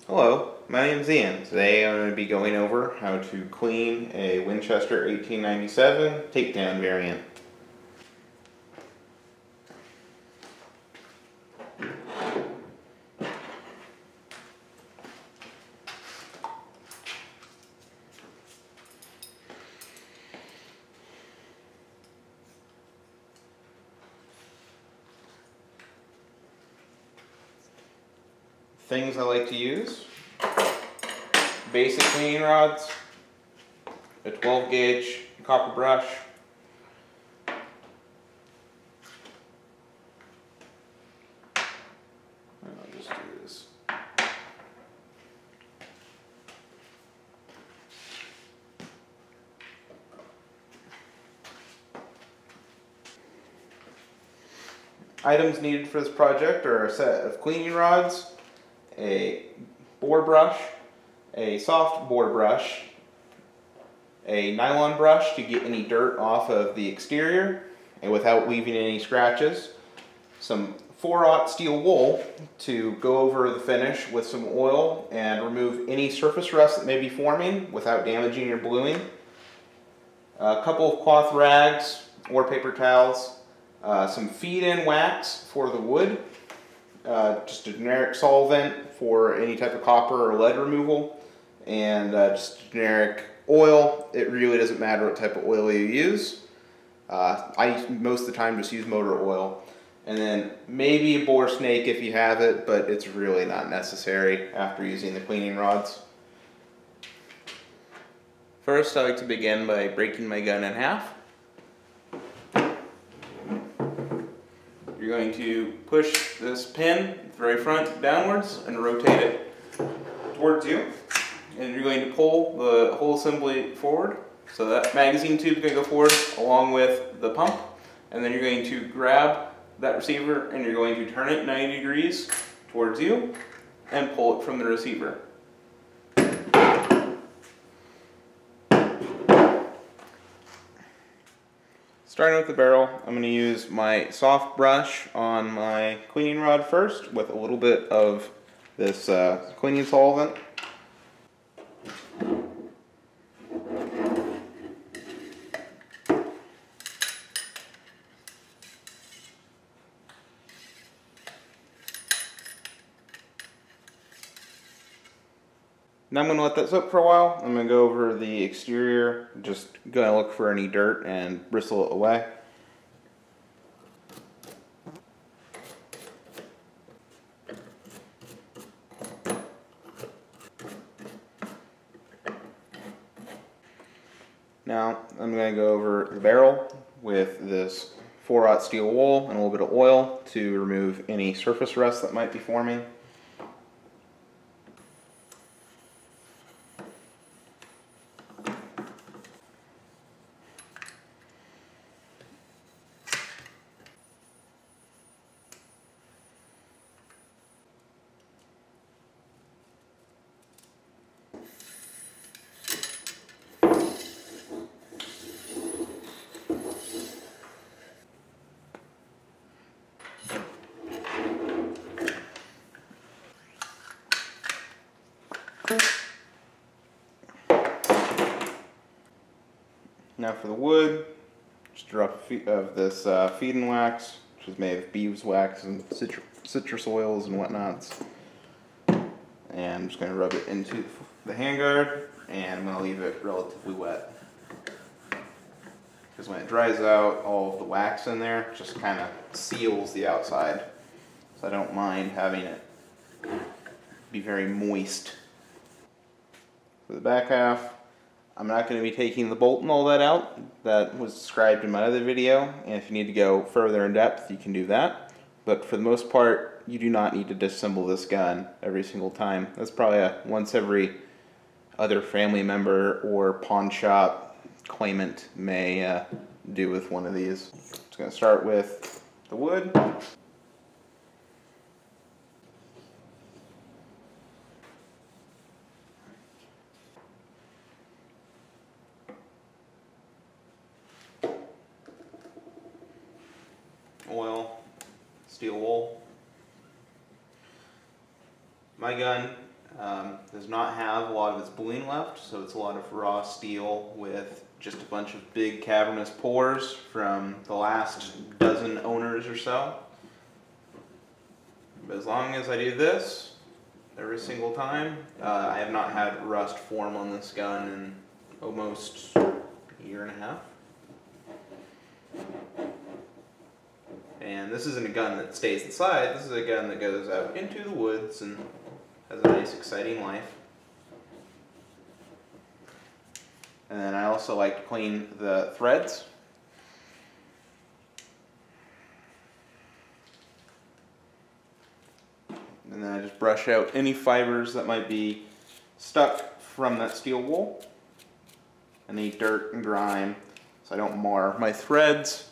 Hello, my name's Ian. Today I'm going to be going over how to clean a Winchester 1897 takedown variant. Things I like to use: basic cleaning rods, a 12 gauge copper brush, I'll just do this. Items needed for this project are a set of cleaning rods, a bore brush, a soft bore brush, a nylon brush to get any dirt off of the exterior and without leaving any scratches, some 4/0 steel wool to go over the finish with some oil and remove any surface rust that may be forming without damaging your bluing, a couple of cloth rags or paper towels, some feed-in wax for the wood, just a generic solvent for any type of copper or lead removal, and just generic oil. It really doesn't matter what type of oil you use. I most of the time just use motor oil. And then maybe a bore snake if you have it, but it's really not necessary after using the cleaning rods. First, I like to begin by breaking my gun in half. You're going to push this pin at the very front downwards and rotate it towards you. And you're going to pull the whole assembly forward. So that magazine tube is going to go forward along with the pump. And then you're going to grab that receiver and you're going to turn it 90 degrees towards you and pull it from the receiver. Starting with the barrel, I'm going to use my soft brush on my cleaning rod first with a little bit of this cleaning solvent. Now I'm going to let that soak for a while. I'm going to go over the exterior, just going to look for any dirt and bristle it away. Now I'm going to go over the barrel with this 4/0 steel wool and a little bit of oil to remove any surface rust that might be forming. Now for the wood, just a drop of this feed-in wax, which is made of beeswax and citrus oils and whatnots. And I'm just going to rub it into the handguard, and I'm going to leave it relatively wet. Because when it dries out, all of the wax in there just kind of seals the outside. So I don't mind having it be very moist. For the back half, I'm not going to be taking the bolt and all that out. That was described in my other video, and if you need to go further in depth, you can do that. But for the most part, you do not need to disassemble this gun every single time. That's probably a once every other family member or pawn shop claimant may do with one of these. Just going to start with the wood. Oil, steel wool. My gun Does not have a lot of its bling left, so it's a lot of raw steel with just a bunch of big cavernous pores from the last dozen owners or so. But as long as I do this every single time, I have not had rust form on this gun in almost a year and a half. And this isn't a gun that stays inside, this is a gun that goes out into the woods and has a nice exciting life. And then I also like to clean the threads. And then I just brush out any fibers that might be stuck from that steel wool. Any dirt and grime, so I don't mar my threads.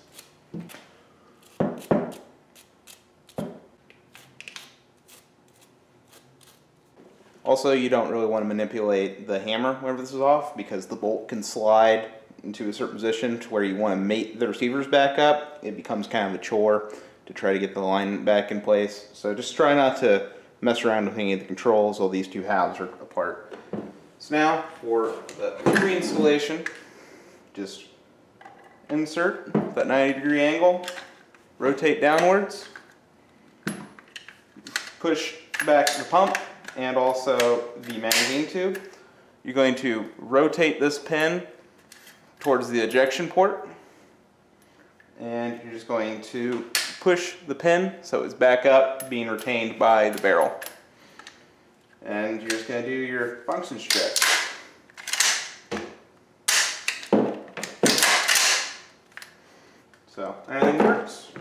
Also, you don't really want to manipulate the hammer whenever this is off, because the bolt can slide into a certain position to where you want to mate the receivers back up. It becomes kind of a chore to try to get the line back in place. So just try not to mess around with any of the controls while these two halves are apart. So now for the reinstallation, just insert that 90-degree angle, rotate downwards, push back the pump and also the magazine tube. You're going to rotate this pin towards the ejection port, and you're just going to push the pin so it's back up, being retained by the barrel. And you're just going to do your function stretch. So everything works.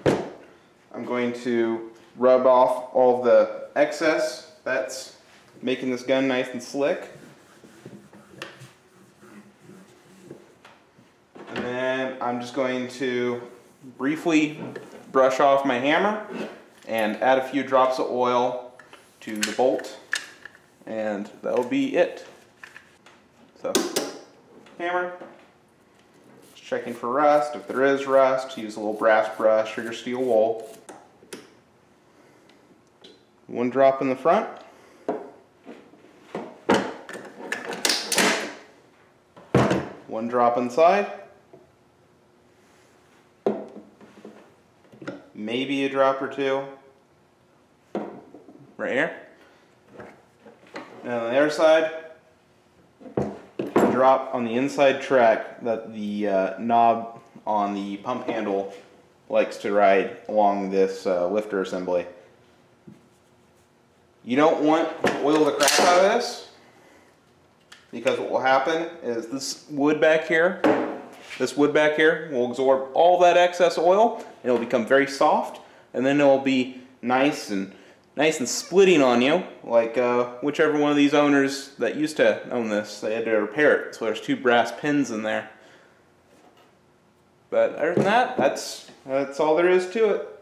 I'm going to rub off all the excess that's making this gun nice and slick. And then I'm just going to briefly brush off my hammer and add a few drops of oil to the bolt, and that'll be it. So, hammer, just checking for rust. If there is rust, use a little brass brush or your steel wool. One drop in the front. One drop inside. Maybe a drop or two right here. And on the other side, drop on the inside track that the knob on the pump handle likes to ride along this lifter assembly. You don't want to oil the crap out of this, because what will happen is this wood back here will absorb all that excess oil, and it'll become very soft, and then it'll be nice and splitting on you, like whichever one of these owners that used to own this, they had to repair it. So there's two brass pins in there. But other than that, that's all there is to it.